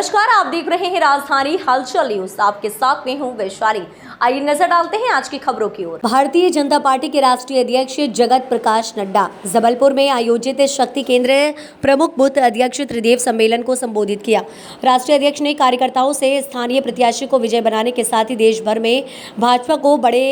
नमस्कार, आप देख रहे हैं राजधानी हलचल न्यूज। आपके साथ में हूं वैशाली। आइए नजर डालते हैं आज की खबरों की ओर। भारतीय जनता पार्टी के राष्ट्रीय अध्यक्ष जगत प्रकाश नड्डा जबलपुर में आयोजित शक्ति केंद्र प्रमुख बूथ अध्यक्ष त्रिदेव सम्मेलन को संबोधित किया। राष्ट्रीय अध्यक्ष ने कार्यकर्ताओं से स्थानीय प्रत्याशी को विजय बनाने के साथ ही देश भर में भाजपा को बड़े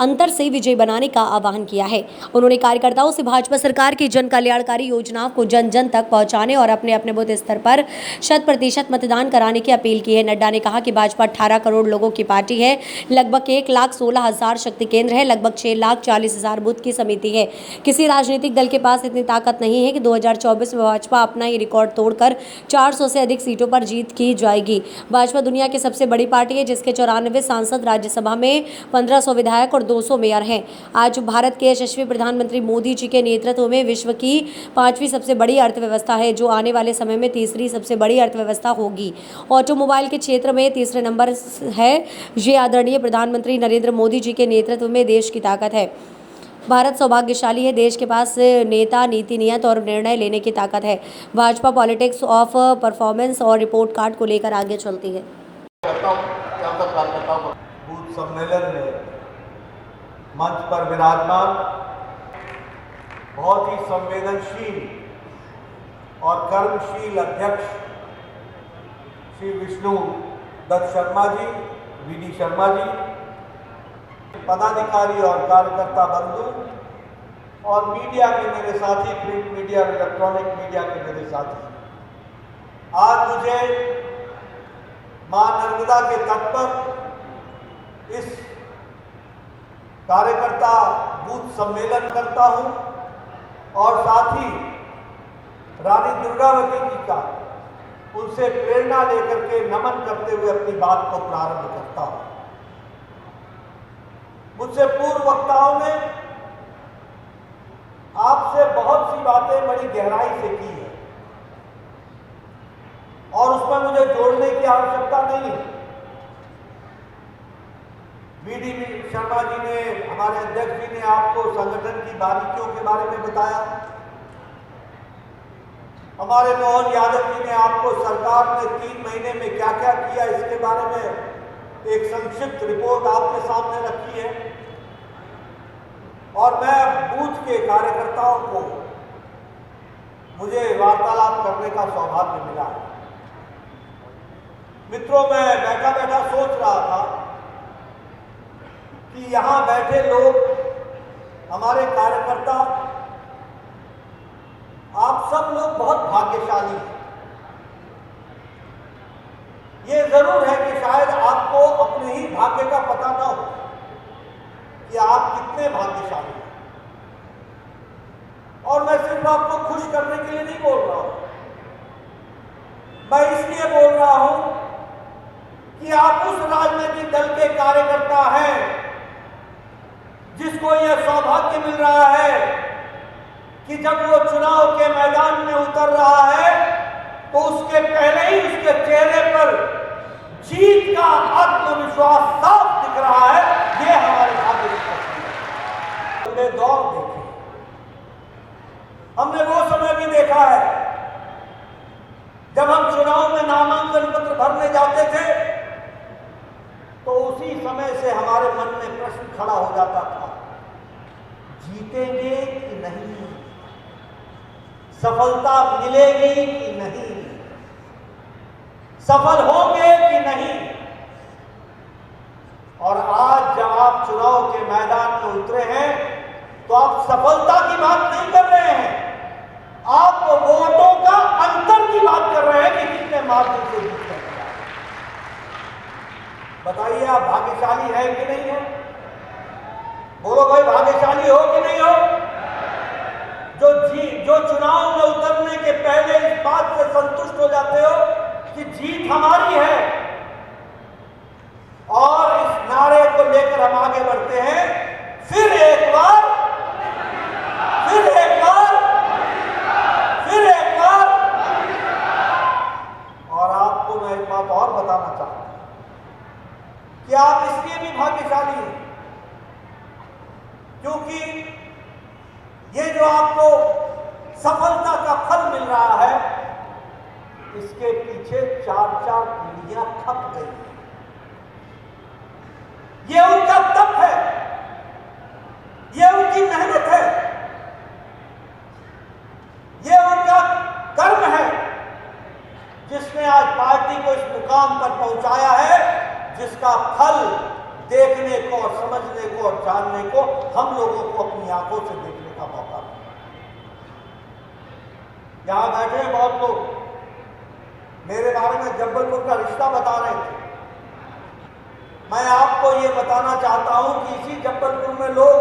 अंतर से विजय बनाने का आह्वान किया है। उन्होंने कार्यकर्ताओं से भाजपा सरकार की जन कल्याणकारी योजनाओं को जन जन तक पहुंचाने और अपने अपने बूथ स्तर पर 100% मतदान कराने की अपील की है। नड्डा ने कहा कि भाजपा 18 करोड़ लोगों की पार्टी है, लगभग 1,16,000 शक्ति केंद्र है, लगभग 6,40,000 बूथ की समिति है। किसी राजनीतिक दल के पास इतनी ताकत नहीं है कि 2024 में भाजपा अपना ही रिकॉर्ड तोड़कर 400 से अधिक सीटों पर जीत की जाएगी। भाजपा दुनिया की सबसे बड़ी पार्टी है, जिसके 94 सांसद, राज्यसभा में 1500 विधायक और 200 मेयर हैं। आज भारत के यशस्वी प्रधानमंत्री मोदी जी के नेतृत्व में विश्व की 5वीं सबसे बड़ी अर्थव्यवस्था है, जो आने वाले समय में तीसरी सबसे बड़ी अर्थव्यवस्था होगी। ऑटोमोबाइल के क्षेत्र में तीसरे नंबर है। ये आदरणीय प्रधानमंत्री नरेंद्र मोदी जी के नेतृत्व में देश की ताकत है। भारत सौभाग्यशाली है, देश के पास नेता, नीति, नियत और निर्णय लेने की ताकत है। भाजपा पॉलिटिक्स ऑफ परफॉर्मेंस और रिपोर्ट कार्ड को लेकर आगे चलती है। बूथ सम्मेलन में मंच पर विराजमान बहुत ही संवेदनशील और कर्मशील अध्यक्ष श्री विष्णु दत्त शर्मा जी, वीडी शर्मा जी, पदाधिकारी और कार्यकर्ता बंधु और मीडिया के मेरे साथी, प्रिंट मीडिया और इलेक्ट्रॉनिक मीडिया के मेरे साथी, आज मुझे मां नर्मदा के तट पर इस कार्यकर्ता बूथ सम्मेलन करता हूं और साथ ही रानी दुर्गावती जी का उनसे प्रेरणा लेकर के नमन करते हुए अपनी बात को प्रारंभ करता हूं। मुझसे पूर्व वक्ताओं ने आपसे बहुत सी बातें बड़ी गहराई से की है और उसमें मुझे जोड़ने की आवश्यकता नहीं है। वीडी शर्मा जी ने, हमारे अध्यक्ष जी ने आपको संगठन की बारीकियों के बारे में बताया। हमारे मोहन यादव जी ने आपको सरकार ने 3 महीने में क्या क्या किया इसके बारे में एक संक्षिप्त रिपोर्ट आपके सामने रखी है और मैं बूथ के कार्यकर्ताओं को मुझे वार्तालाप करने का सौभाग्य मिला है। मित्रों, मैं बैठा बैठा सोच रहा था कि यहां बैठे लोग, हमारे कार्यकर्ता, आप सब लोग बहुत भाग्यशाली हैं। ये जरूर है कि शायद आपको अपने ही भाग्य का पता न हो कि आप कितने भाग्यशाली हैं। और मैं सिर्फ आपको खुश करने के लिए नहीं बोल रहा हूं, मैं इसलिए बोल रहा हूं कि आप उस राजनीतिक दल के कार्यकर्ता हैं जिसको यह सौभाग्य मिल रहा है कि जब वो चुनाव के मैदान में उतर रहा है तो उसके पहले ही उसके चेहरे पर जीत का आत्मविश्वास साफ दिख रहा है। ये हमारे भाग्य की तस्वीर है। हमने दौर देखे, हमने वो समय भी देखा है जब हम चुनाव में नामांकन पत्र भरने जाते थे तो उसी समय से हमारे मन में प्रश्न खड़ा हो जाता था, जीतेंगे कि नहीं, सफलता मिलेगी कि नहीं, सफल होंगे कि नहीं। और आज जब आप चुनाव के मैदान में उतरे हैं तो आप सफलता की बात नहीं कर रहे हैं, आप वोटों का अंतर की बात कर रहे हैं कि कितने मार्जिन से जीत रहे हैं। बताइए, आप भाग्यशाली है कि नहीं है? बोलो भाई, भाग्यशाली हो कि नहीं हो? जो चुनाव में उतरने के पहले इस बात से संतुष्ट हो जाते हो कि जीत हमारी है और इस नारे को लेकर हम आगे बढ़ते हैं, फिर एक बार और आपको मैं एक बात और बताना चाहता हूं कि आप इसलिए भी भाग्यशाली हैं क्योंकि ये जो आपको सफलता का फल मिल रहा है इसके पीछे 4-4 पीढ़ियां खप गई। ये उनका तप है, ये उनकी मेहनत है, ये उनका कर्म है, जिसने आज पार्टी को इस मुकाम पर पहुंचाया है, जिसका फल देखने को और समझने को और जानने को हम लोगों को अपनी आंखों से देखने का मौका मिला। यहां बैठे हैं बहुत लोग, मेरे बारे में जबलपुर का रिश्ता बता रहे थे। मैं आपको ये बताना चाहता हूं कि इसी जबलपुर में लोग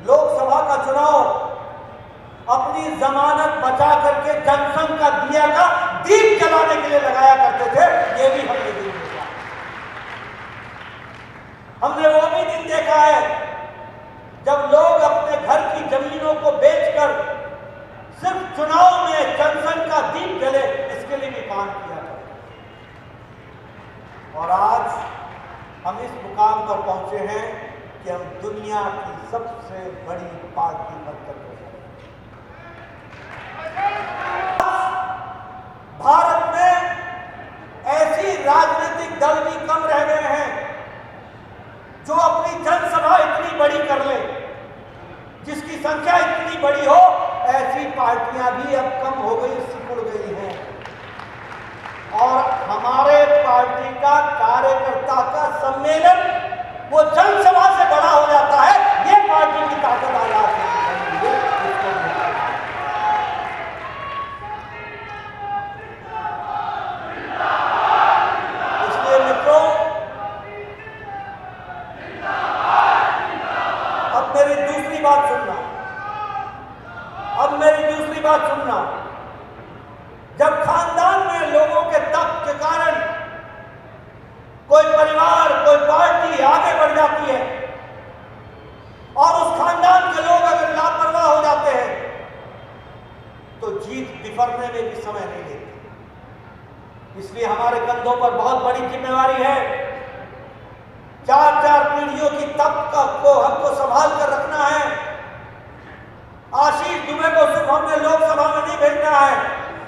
लोकसभा का चुनाव अपनी जमानत बचा करके जनसंघ का दिया का दीप जलाने के लिए लगाया करते थे। ये भी हमने दिन देखा, हमने वो भी दिन देखा है जब लोग अपने घर की जमीनों को बेचकर सिर्फ चुनाव में जनसंघ का दीप जले, इसके लिए भी काम किया था। और आज हम इस मुकाम पर पहुंचे हैं कि हम दुनिया की सबसे बड़ी पार्टी बनकर भारत में ऐसी राजनीतिक दल भी कम रह गए हैं जो अपनी जनसभा इतनी बड़ी कर ले, जिसकी संख्या इतनी बड़ी हो। ऐसी पार्टियां भी अब कम हो गई, सिकुड़ गई हैं। और हमारे पार्टी का कार्यकर्ता का सम्मेलन वो जनसभा से बड़ा हो जाता है। ये पार्टी की ताकत आ जाती है। इसलिए मित्रों, अब मेरी दूसरी बात सुनना, जब खानदान में लोगों के तप के कारण कोई परिवार, कोई पार्टी आगे बढ़ जाती है और उस खानदान के लोग अगर लापरवाह हो जाते हैं तो जीत बिफरने में भी समय नहीं लेती। इसलिए हमारे कंधों पर बहुत बड़ी जिम्मेवारी है। 4-4 पीढ़ियों की तप को हमको संभाल कर रखना है। आशीष दुबे को सिर्फ हमने लोकसभा में नहीं भेजना है,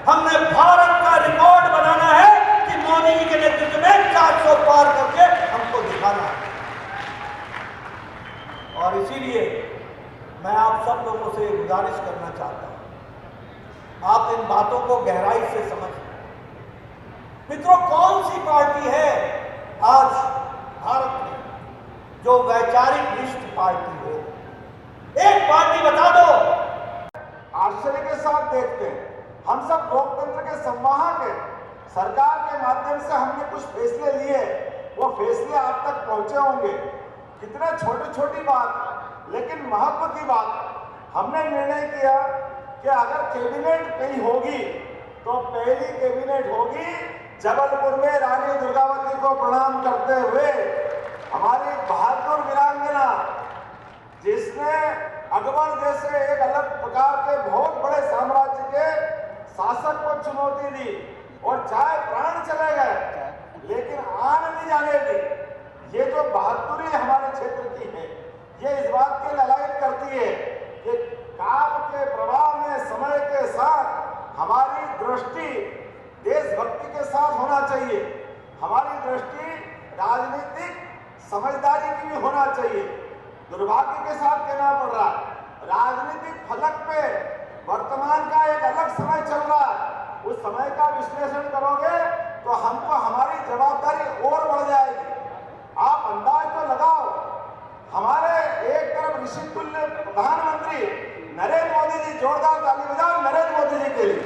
हमने भारत का रिकॉर्ड बनाना है कि मोदी जी के नेतृत्व में 400 पार करके हमको दिखाना है। और इसीलिए मैं आप सब लोगों से गुजारिश करना चाहता हूं, आप इन बातों को गहराई से समझें। मित्रों, कौन सी पार्टी है आज भारत में जो वैचारिक निष्ठ पार्टी हो? एक पार्टी बता दो। आश्चर्य के साथ देखते हैं, हम सब लोकतंत्र के संवाहक हैं। सरकार के माध्यम से हमने कुछ फैसले लिए, वो फैसले आप तक पहुंचे होंगे। कितने छोटी छोटी बात लेकिन महत्व की बात। हमने निर्णय किया कि अगर कैबिनेट कहीं होगी तो पहली कैबिनेट होगी जबलपुर में रानी दुर्गावती को प्रणाम करते हुए, हमारी बहादुर वीरांगना जिसने अकबर जैसे एक अलग प्रकार के बहुत बड़े साम्राज्य के शासक को चुनौती दी और चाहे प्राण चले गए लेकिन आन नहीं जाने दी। ये जो बहादुरी हमारे क्षेत्र की है, ये इस बात की ललायत करती है कि काल के प्रवाह में समय के साथ हमारी दृष्टि देशभक्ति के साथ होना चाहिए। हमारी दृष्टि राजनीतिक समझदारी की भी होना चाहिए। दुर्भाग्य के साथ कहना पड़ रहा है, राजनीतिक फलक पे वर्तमान का एक अलग समय चल रहा है। उस समय का विश्लेषण करोगे तो हमको हमारी जवाबदारी और बढ़ जाएगी। आप अंदाज तो लगाओ, हमारे एक तरफ ऋषितुल्य प्रधानमंत्री नरेंद्र मोदी जी, जोरदार ताली बजाओ नरेंद्र मोदी जी के लिए।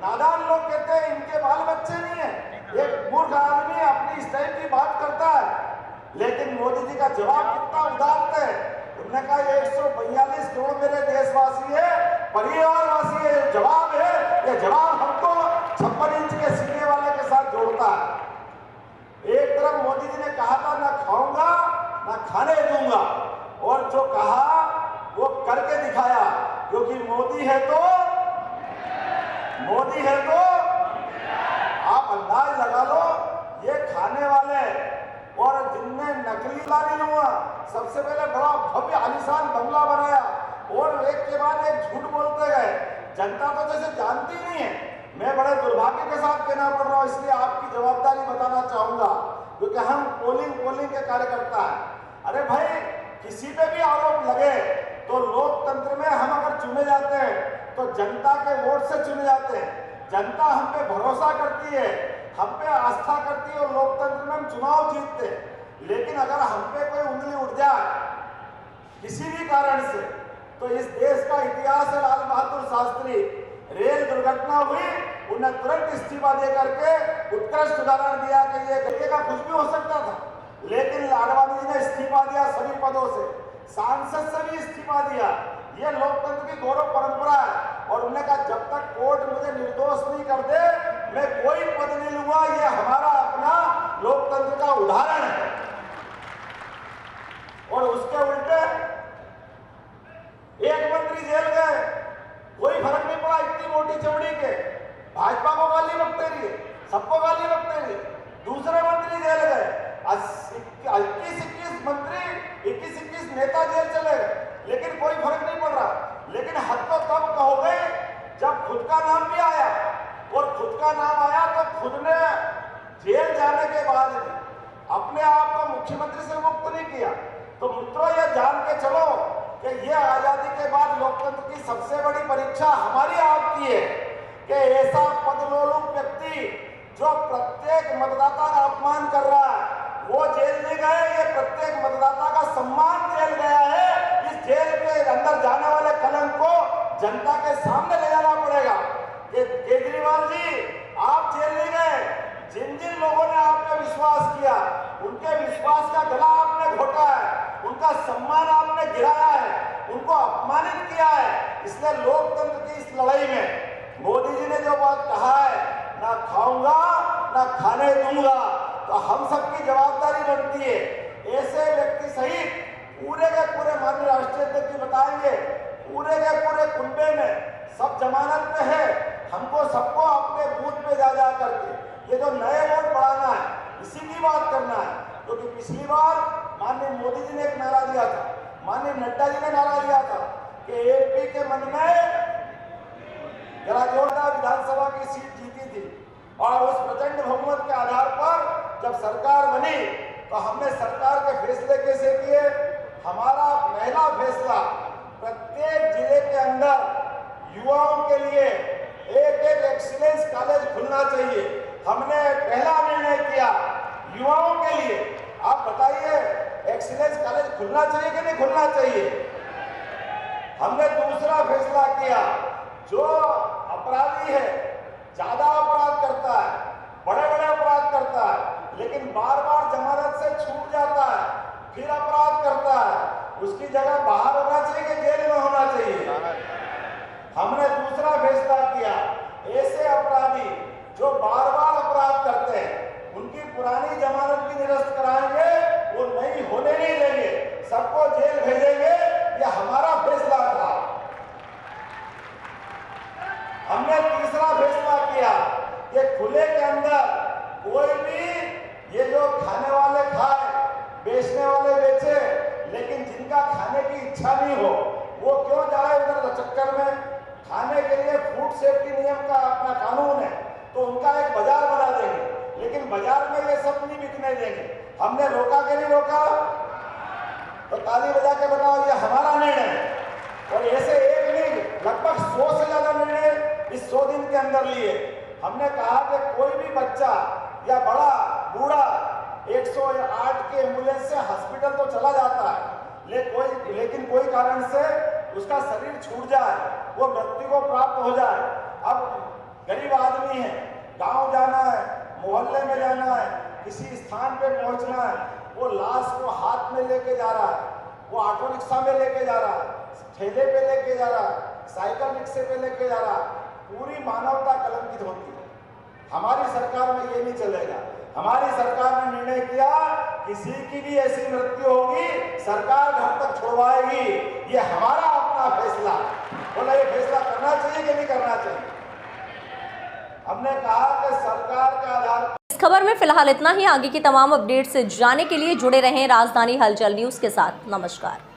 नादान लोग कहते हैं इनके बाल बच्चे नहीं है, एक मूर्ख आदमी अपनी इस टाइप की बात करता है, लेकिन मोदी जी का जवाब कितना उदात्त है। उन्होंने कहा 142 करोड़ मेरे देशवासी है, परिवारवासी है, जवाब है। ये जवाब हमको 56 इंच के सीने वाले के साथ जोड़ता है। एक तरफ मोदी जी ने कहा था ना खाऊंगा ना खाने दूंगा, और जो कहा वो करके दिखाया, क्योंकि मोदी है तो आप अंदाज लगा लो। ये खाने वाले और जिनने नकली नहीं हुआ, सबसे पहले बड़ा भव्य आलीशान बंगला बनाया और एक के बाद एक झूठ बोलते गए। जनता तो जैसे जानती नहीं है। मैं बड़े दुर्भाग्य के साथ कहना पड़ रहा हूँ, इसलिए आपकी जवाबदारी बताना चाहूंगा, क्योंकि हम पोलिंग के कार्यकर्ता हैं। अरे भाई, किसी पे भी आरोप लगे तो लोकतंत्र में हम अगर चुने जाते हैं तो जनता के वोट से चुने जाते हैं। जनता हम पे भरोसा करती है, हम पे आस्था करती है और लोकतंत्र में हम चुनाव जीतते हैं। लेकिन अगर हम पे कोई उंगली उठ जाए किसी भी कारण से, तो इस देश का इतिहास है, लाल बहादुर शास्त्री, रेल दुर्घटना हुई, उन्हें तुरंत इस्तीफा दे करके उत्कृष्ट उदाहरण दिया कि ये गले का कुछ भी हो सकता था, लेकिन आडवाणी जी ने इस्तीफा दिया सभी पदों से, सांसद से भी इस्तीफा दिया। ये लोकतंत्र की गौरव परंपरा है। और उन्होंने कहा जब तक कोर्ट मुझे निर्दोष नहीं कर दे मैं कोई पद नहीं लूंगा। ये हमारा अपना लोकतंत्र का उदाहरण है। और उसके उल्टे एक मंत्री जेल गए, कोई फर्क नहीं पड़ा, इतनी मोटी चमड़ी के, भाजपा को गाली बकते रहिए, सबको गाली बकते रहिए। दूसरे मंत्री जेल गए, 21 नेता जेल चले गए, लेकिन कोई फर्क नहीं पड़ रहा। लेकिन हद तो तब कहोगे जब खुद का नाम भी आया, और खुद का नाम आया तो खुद ने जेल जाने के बाद भी अपने आप को मुख्यमंत्री से मुक्त नहीं किया। तो मित्रों, ये जान के चलो कि ये आजादी के बाद लोकतंत्र की सबसे बड़ी परीक्षा हमारी आपकी है कि ऐसा पदलोलुप व्यक्ति जो प्रत्येक मतदाता का अपमान कर रहा है, वो जेल नहीं गए, ये प्रत्येक मतदाता का सम्मान जेल गया है। इस जेल के अंदर जाने वाले कलंक को जनता के सामने ले जाना पड़ेगा कि केजरीवाल जी, आप जेल नहीं गए, जिन जिन लोगों ने आप पे विश्वास किया उनके विश्वास का गला आपने घोटा है, उनका सम्मान आपने गिराया है, उनको अपमानित किया है। इसलिए लोकतंत्र की इस लड़ाई में मोदी जी ने जो बात कहा है, ना खाऊंगा ना खाने दूंगा, तो हम सबकी जवाबदारी बनती है। ऐसे व्यक्ति सहित पूरे के पूरे माननीय राष्ट्रीय अध्यक्ष जी बताएंगे, पूरे के पूरे कुंबे में सब जमानत पे है। हमको सबको अपने बूथ पे जा करके ये जो नए वोट बढ़ाना है, इसी की बात करना है। क्योंकि पिछली बार माननीय मोदी जी ने एक नारा दिया था, माननीय नड्डा जी ने नारा दिया था कि एपी के मन में जोरदार विधानसभा की सीट जीती थी, और उस प्रचंड बहुमत के आधार पर जब सरकार बनी तो हमने सरकार के फैसले कैसे किए। हमारा पहला फैसला, प्रत्येक जिले के अंदर युवाओं के लिए एक एक्सीलेंस कॉलेज खुलना चाहिए। हमने पहला निर्णय किया युवाओं के लिए। आप बताइए, एक्सीलेंस कॉलेज खुलना चाहिए कि नहीं खुलना चाहिए? हमने दूसरा फैसला किया, जो अपराधी है, ज्यादा अपराध करता है, बड़े बड़े अपराध करता है, लेकिन बार बार जमानत से छूट जाता है, फिर अपराध करता है, उसकी जगह बाहर होना चाहिए कि जेल में होना चाहिए? हमने दूसरा फैसला किया, ऐसे अपराधी जो बार बार अपराध करते हैं उनकी पुरानी जमानत भी निरस्त कराएंगे, वो नहीं होने नहीं देंगे, सबको जेल भेजेंगे। ये हमारा फैसला था। हमने तीसरा फैसला किया कि खुले के अंदर कोई भी ये जो खाने वाले खाए, बेचने वाले बेचे, लेकिन जिनका खाने की इच्छा नहीं हो वो क्यों जाए उधर चक्कर में। खाने के लिए फूड सेफ्टी नियम का अपना कानून है, तो उनका एक बाजार बना देंगे, लेकिन बाजार में ये सब नहीं बिकने देंगे। हमने रोका कि नहीं रोका? तो ताली बजा के बताओ, ये हमारा निर्णय है। और ऐसे एक नहीं, लगभग 100 से ज्यादा निर्णय इस 100 दिन के अंदर लिए। हमने कहा कि कोई भी बच्चा या बड़ा बूढ़ा 108 के एम्बुलेंस से हॉस्पिटल तो चला जाता है, लेकिन कोई कारण से उसका शरीर छूट जाए, वो मृत्यु को प्राप्त हो जाए। अब गरीब आदमी है, गांव जाना है, मोहल्ले में जाना है, किसी स्थान पे पहुंचना है, वो लाश को हाथ में लेके जा रहा है, वो ऑटो रिक्शा में लेके जा रहा है, ठेले पे लेके जा रहा है, साइकिल रिक्शे पे लेके जा रहा है। पूरी मानवता कलंकित होती है। हमारी सरकार में ये नहीं चलेगा। हमारी सरकार ने निर्णय किया, किसी की भी ऐसी मृत्यु होगी सरकार घर तक छोड़वाएगी। ये हमारा अपना फैसला। बोला ये फैसला करना चाहिए कि नहीं करना चाहिए? हमने कहा कि सरकार के आधार। इस खबर में फिलहाल इतना ही। आगे की तमाम अपडेट्स जाने के लिए जुड़े रहें राजधानी हलचल न्यूज के साथ। नमस्कार।